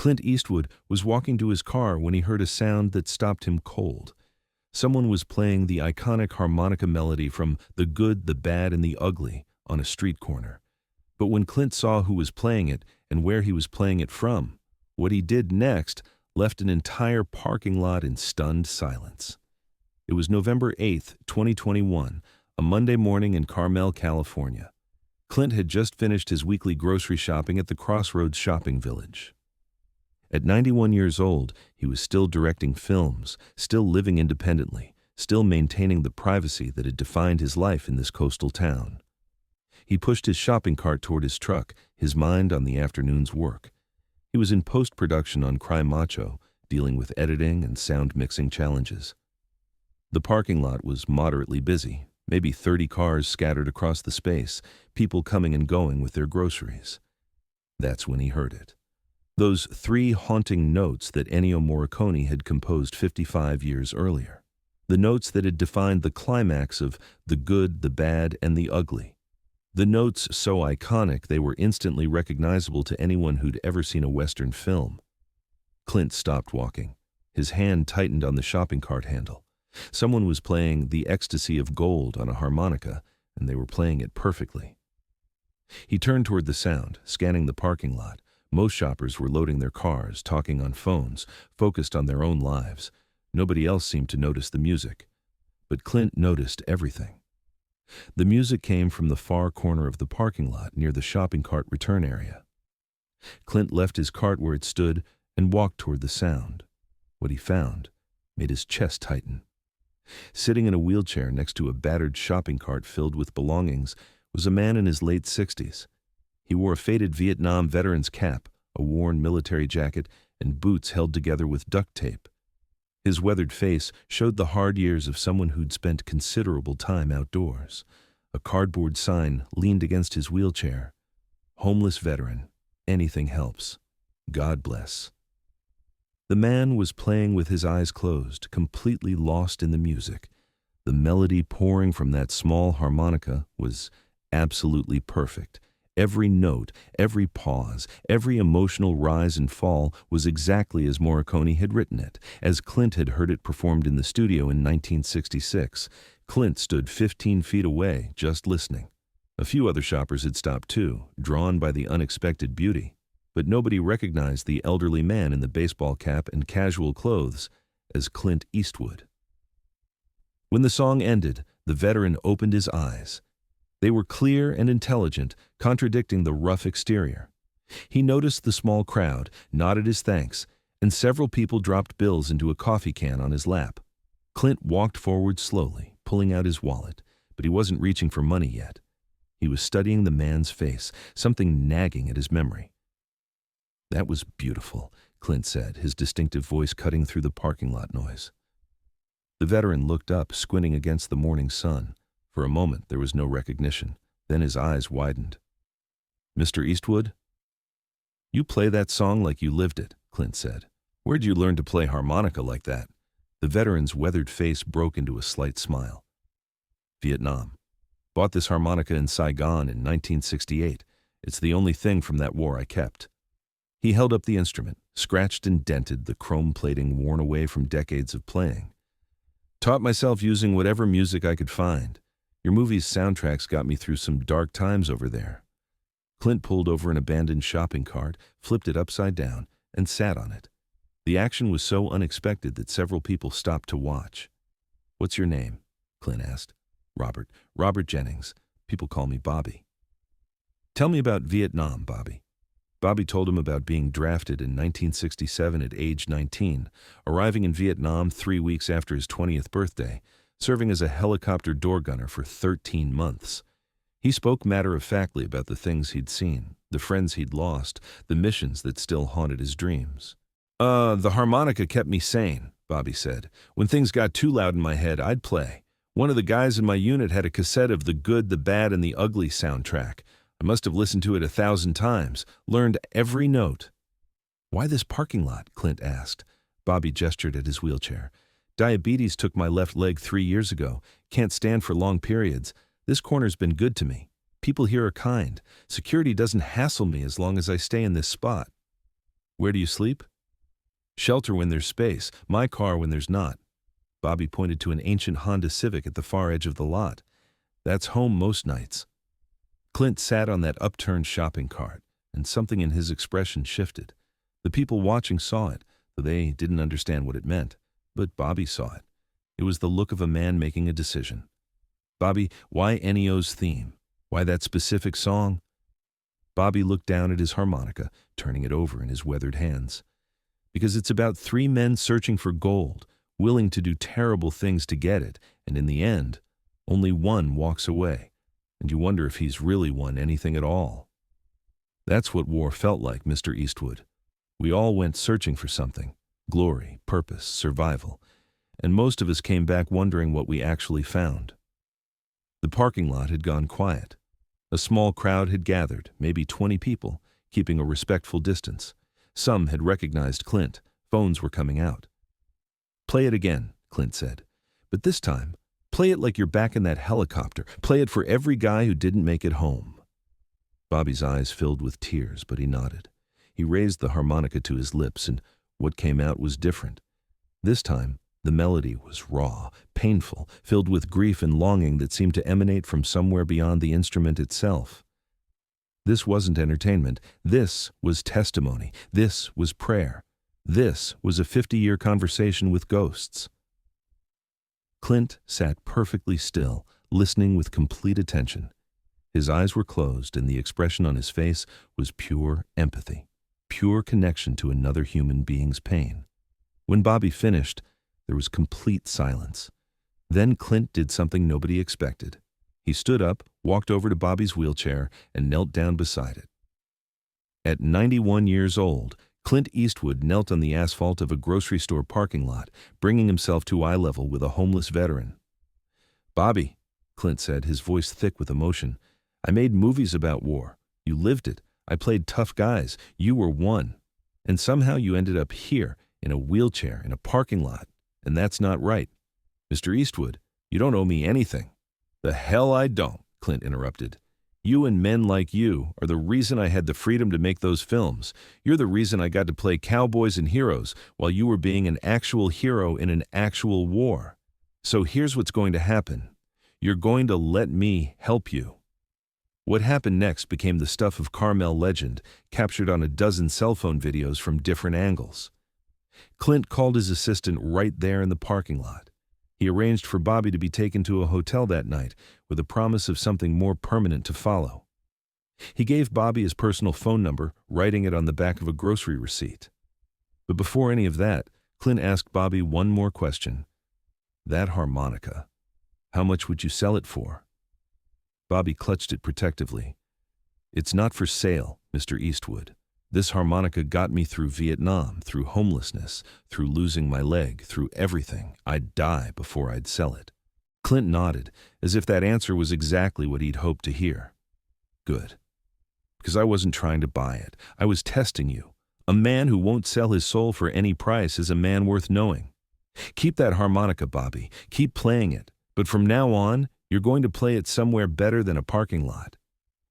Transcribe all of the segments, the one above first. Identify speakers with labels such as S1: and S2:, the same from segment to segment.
S1: Clint Eastwood was walking to his car when he heard a sound that stopped him cold. Someone was playing the iconic harmonica melody from The Good, the Bad, and the Ugly on a street corner. But when Clint saw who was playing it and where he was playing it from, what he did next left an entire parking lot in stunned silence. It was November 8th, 2021, a Monday morning in Carmel, California. Clint had just finished his weekly grocery shopping at the Crossroads Shopping Village. At 91 years old, he was still directing films, still living independently, still maintaining the privacy that had defined his life in this coastal town. He pushed his shopping cart toward his truck, his mind on the afternoon's work. He was in post-production on Cry Macho, dealing with editing and sound mixing challenges. The parking lot was moderately busy, maybe 30 cars scattered across the space, people coming and going with their groceries. That's when he heard it. Those three haunting notes that Ennio Morricone had composed 55 years earlier. The notes that had defined the climax of The Good, the Bad, and the Ugly. The notes so iconic they were instantly recognizable to anyone who'd ever seen a Western film. Clint stopped walking. His hand tightened on the shopping cart handle. Someone was playing The Ecstasy of Gold on a harmonica, and they were playing it perfectly. He turned toward the sound, scanning the parking lot. Most shoppers were loading their cars, talking on phones, focused on their own lives. Nobody else seemed to notice the music. But Clint noticed everything. The music came from the far corner of the parking lot near the shopping cart return area. Clint left his cart where it stood and walked toward the sound. What he found made his chest tighten. Sitting in a wheelchair next to a battered shopping cart filled with belongings was a man in his late 60s. He wore a faded Vietnam veteran's cap, a worn military jacket, and boots held together with duct tape. His weathered face showed the hard years of someone who'd spent considerable time outdoors. A cardboard sign leaned against his wheelchair. Homeless veteran. Anything helps. God bless. The man was playing with his eyes closed, completely lost in the music. The melody pouring from that small harmonica was absolutely perfect. Every note, every pause, every emotional rise and fall was exactly as Morricone had written it, as Clint had heard it performed in the studio in 1966. Clint stood 15 feet away, just listening. A few other shoppers had stopped too, drawn by the unexpected beauty. But nobody recognized the elderly man in the baseball cap and casual clothes as Clint Eastwood. When the song ended, the veteran opened his eyes. They were clear and intelligent, contradicting the rough exterior. He noticed the small crowd, nodded his thanks, and several people dropped bills into a coffee can on his lap. Clint walked forward slowly, pulling out his wallet, but he wasn't reaching for money yet. He was studying the man's face, something nagging at his memory. "That was beautiful," Clint said, his distinctive voice cutting through the parking lot noise. The veteran looked up, squinting against the morning sun. For a moment, there was no recognition. Then his eyes widened. "Mr. Eastwood?" "You play that song like you lived it," Clint said. "Where'd you learn to play harmonica like that?" The veteran's weathered face broke into a slight smile. "Vietnam. Bought this harmonica in Saigon in 1968. It's the only thing from that war I kept." He held up the instrument, scratched and dented, the chrome plating worn away from decades of playing. "Taught myself using whatever music I could find. Your movie's soundtracks got me through some dark times over there." Clint pulled over an abandoned shopping cart, flipped it upside down, and sat on it. The action was so unexpected that several people stopped to watch. "What's your name?" Clint asked. "Robert. Robert Jennings. People call me Bobby." "Tell me about Vietnam, Bobby." Bobby told him about being drafted in 1967 at age 19, arriving in Vietnam 3 weeks after his 20th birthday, serving as a helicopter door gunner for 13 months. He spoke matter-of-factly about the things he'd seen, the friends he'd lost, the missions that still haunted his dreams. The harmonica kept me sane," Bobby said. "When things got too loud in my head, I'd play. One of the guys in my unit had a cassette of The Good, the Bad, and the Ugly soundtrack. I must have listened to it 1,000 times, learned every note." "Why this parking lot?" Clint asked. Bobby gestured at his wheelchair. "Diabetes took my left leg 3 years ago. Can't stand for long periods. This corner's been good to me. People here are kind. Security doesn't hassle me as long as I stay in this spot." Where do you sleep? Shelter when there's space, my car when there's not. Bobby pointed to an ancient Honda Civic at the far edge of the lot. That's home most nights. Clint sat on that upturned shopping cart, and something in his expression shifted. The people watching saw it, though they didn't understand what it meant. But Bobby saw it. It was the look of a man making a decision. Bobby, why Ennio's theme? Why that specific song? Bobby looked down at his harmonica, turning it over in his weathered hands. Because it's about three men searching for gold, willing to do terrible things to get it, and in the end, only one walks away, and you wonder if he's really won anything at all. That's what war felt like, Mr. Eastwood. We all went searching for something, glory, purpose, survival, and most of us came back wondering what we actually found. The parking lot had gone quiet. A small crowd had gathered, maybe 20 people, keeping a respectful distance. Some had recognized Clint. Phones were coming out. Play it again, Clint said. But this time, play it like you're back in that helicopter. Play it for every guy who didn't make it home. Bobby's eyes filled with tears, but he nodded. He raised the harmonica to his lips, and what came out was different. This time, the melody was raw, painful, filled with grief and longing that seemed to emanate from somewhere beyond the instrument itself. This wasn't entertainment. This was testimony. This was prayer. This was a 50-year conversation with ghosts. Clint sat perfectly still, listening with complete attention. His eyes were closed, and the expression on his face was pure empathy, pure connection to another human being's pain. When Bobby finished, there was complete silence. Then Clint did something nobody expected. He stood up, walked over to Bobby's wheelchair, and knelt down beside it. At 91 years old, Clint Eastwood knelt on the asphalt of a grocery store parking lot, bringing himself to eye level with a homeless veteran. "Bobby," Clint said, his voice thick with emotion, "I made movies about war. You lived it. I played tough guys. You were one. And somehow you ended up here, in a wheelchair, in a parking lot. And that's not right. Mr. Eastwood, you don't owe me anything." "The hell I don't," Clint interrupted. "You and men like you are the reason I had the freedom to make those films. You're the reason I got to play cowboys and heroes while you were being an actual hero in an actual war. So here's what's going to happen. You're going to let me help you." What happened next became the stuff of Carmel legend, captured on a dozen cell phone videos from different angles. Clint called his assistant right there in the parking lot. He arranged for Bobby to be taken to a hotel that night with a promise of something more permanent to follow. He gave Bobby his personal phone number, writing it on the back of a grocery receipt. But before any of that, Clint asked Bobby one more question. "That harmonica, how much would you sell it for?" Bobby clutched it protectively. "It's not for sale, Mr. Eastwood. This harmonica got me through Vietnam, through homelessness, through losing my leg, through everything. I'd die before I'd sell it." Clint nodded, as if that answer was exactly what he'd hoped to hear. "Good. Because I wasn't trying to buy it. I was testing you. A man who won't sell his soul for any price is a man worth knowing. Keep that harmonica, Bobby. Keep playing it. But from now on, you're going to play it somewhere better than a parking lot."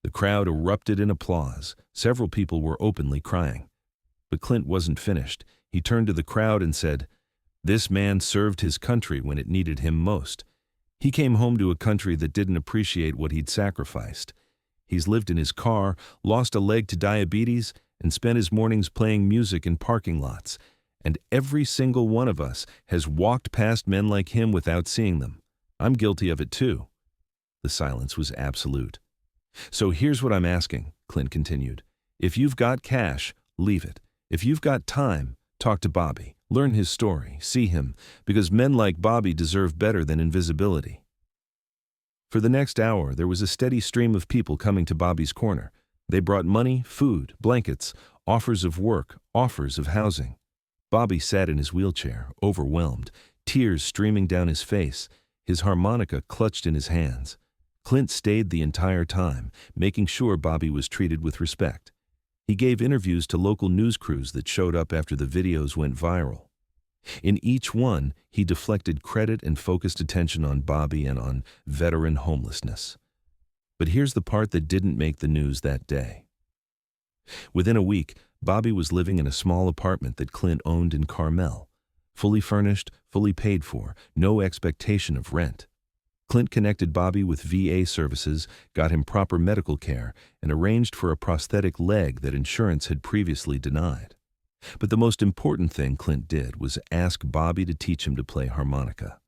S1: The crowd erupted in applause. Several people were openly crying. But Clint wasn't finished. He turned to the crowd and said, "This man served his country when it needed him most. He came home to a country that didn't appreciate what he'd sacrificed. He's lived in his car, lost a leg to diabetes, and spent his mornings playing music in parking lots. And every single one of us has walked past men like him without seeing them. I'm guilty of it too." The silence was absolute. "So here's what I'm asking," Clint continued. "If you've got cash, leave it. If you've got time, talk to Bobby. Learn his story, see him, because men like Bobby deserve better than invisibility." For the next hour, there was a steady stream of people coming to Bobby's corner. They brought money, food, blankets, offers of work, offers of housing. Bobby sat in his wheelchair, overwhelmed, tears streaming down his face, his harmonica clutched in his hands. Clint stayed the entire time, making sure Bobby was treated with respect. He gave interviews to local news crews that showed up after the videos went viral. In each one, he deflected credit and focused attention on Bobby and on veteran homelessness. But here's the part that didn't make the news that day. Within a week, Bobby was living in a small apartment that Clint owned in Carmel. Fully furnished, fully paid for, no expectation of rent. Clint connected Bobby with VA services, got him proper medical care, and arranged for a prosthetic leg that insurance had previously denied. But the most important thing Clint did was ask Bobby to teach him to play harmonica.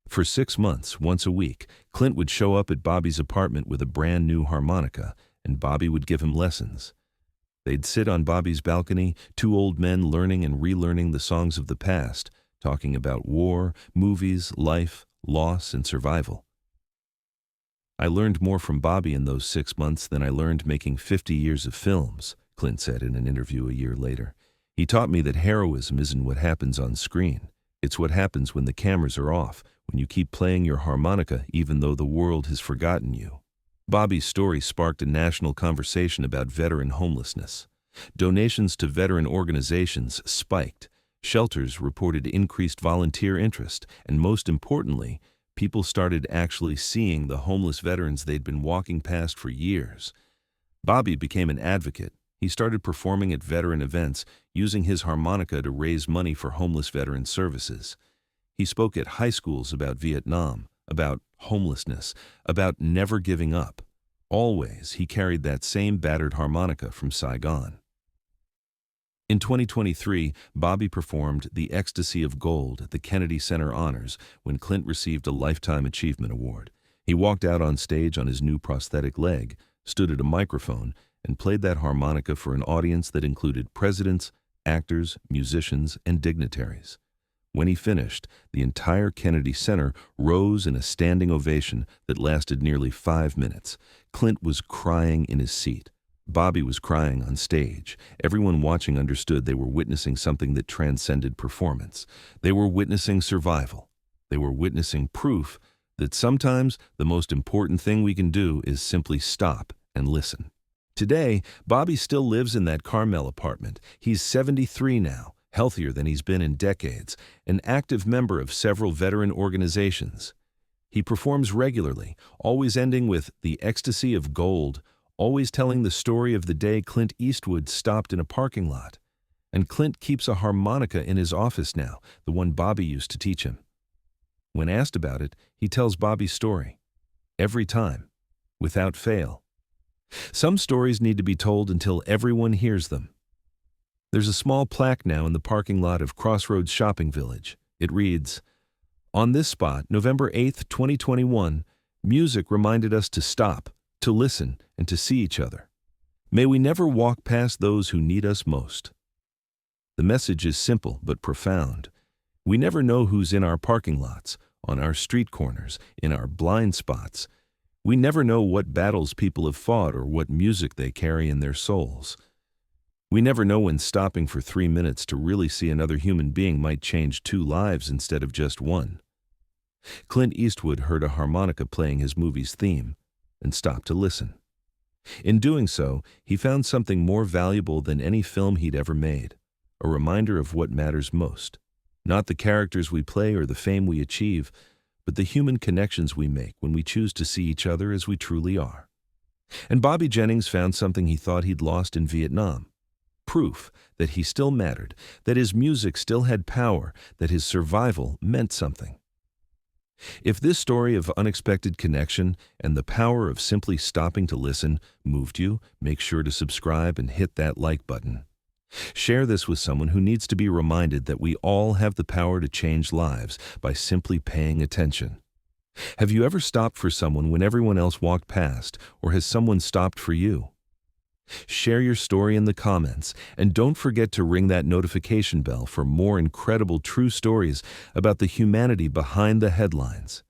S1: For 6 months, once a week, Clint would show up at Bobby's apartment with a brand new harmonica, and Bobby would give him lessons. They'd sit on Bobby's balcony, two old men learning and relearning the songs of the past, talking about war, movies, life, loss, and survival. "I learned more from Bobby in those 6 months than I learned making 50 years of films," Clint said in an interview a year later. "He taught me that heroism isn't what happens on screen. It's what happens when the cameras are off, when you keep playing your harmonica even though the world has forgotten you." Bobby's story sparked a national conversation about veteran homelessness. Donations to veteran organizations spiked. Shelters reported increased volunteer interest, and most importantly, people started actually seeing the homeless veterans they'd been walking past for years. Bobby became an advocate. He started performing at veteran events, using his harmonica to raise money for homeless veteran services. He spoke at high schools about Vietnam, about homelessness, about never giving up. Always, he carried that same battered harmonica from Saigon. In 2023, Bobby performed The Ecstasy of Gold at the Kennedy Center Honors when Clint received a Lifetime Achievement Award. He walked out on stage on his new prosthetic leg, stood at a microphone, and played that harmonica for an audience that included presidents, actors, musicians, and dignitaries. When he finished, the entire Kennedy Center rose in a standing ovation that lasted nearly 5 minutes. Clint was crying in his seat. Bobby was crying on stage. Everyone watching understood they were witnessing something that transcended performance. They were witnessing survival. They were witnessing proof that sometimes the most important thing we can do is simply stop and listen. Today, Bobby still lives in that Carmel apartment. He's 73 now, healthier than he's been in decades, an active member of several veteran organizations. He performs regularly, always ending with The Ecstasy of Gold, always telling the story of the day Clint Eastwood stopped in a parking lot. And Clint keeps a harmonica in his office now, the one Bobby used to teach him. When asked about it, he tells Bobby's story. Every time, without fail. Some stories need to be told until everyone hears them. There's a small plaque now in the parking lot of Crossroads Shopping Village. It reads, "On this spot, November 8th, 2021, music reminded us to stop, to listen, and to see each other. May we never walk past those who need us most." The message is simple but profound. We never know who's in our parking lots, on our street corners, in our blind spots. We never know what battles people have fought or what music they carry in their souls. We never know when stopping for 3 minutes to really see another human being might change 2 lives instead of just one. Clint Eastwood heard a harmonica playing his movie's theme and stopped to listen. In doing so, he found something more valuable than any film he'd ever made, a reminder of what matters most. Not the characters we play or the fame we achieve, but the human connections we make when we choose to see each other as we truly are. And Bobby Jennings found something he thought he'd lost in Vietnam. Proof that he still mattered, that his music still had power, that his survival meant something. If this story of unexpected connection and the power of simply stopping to listen moved you, make sure to subscribe and hit that like button. Share this with someone who needs to be reminded that we all have the power to change lives by simply paying attention. Have you ever stopped for someone when everyone else walked past, or has someone stopped for you? Share your story in the comments, and don't forget to ring that notification bell for more incredible true stories about the humanity behind the headlines.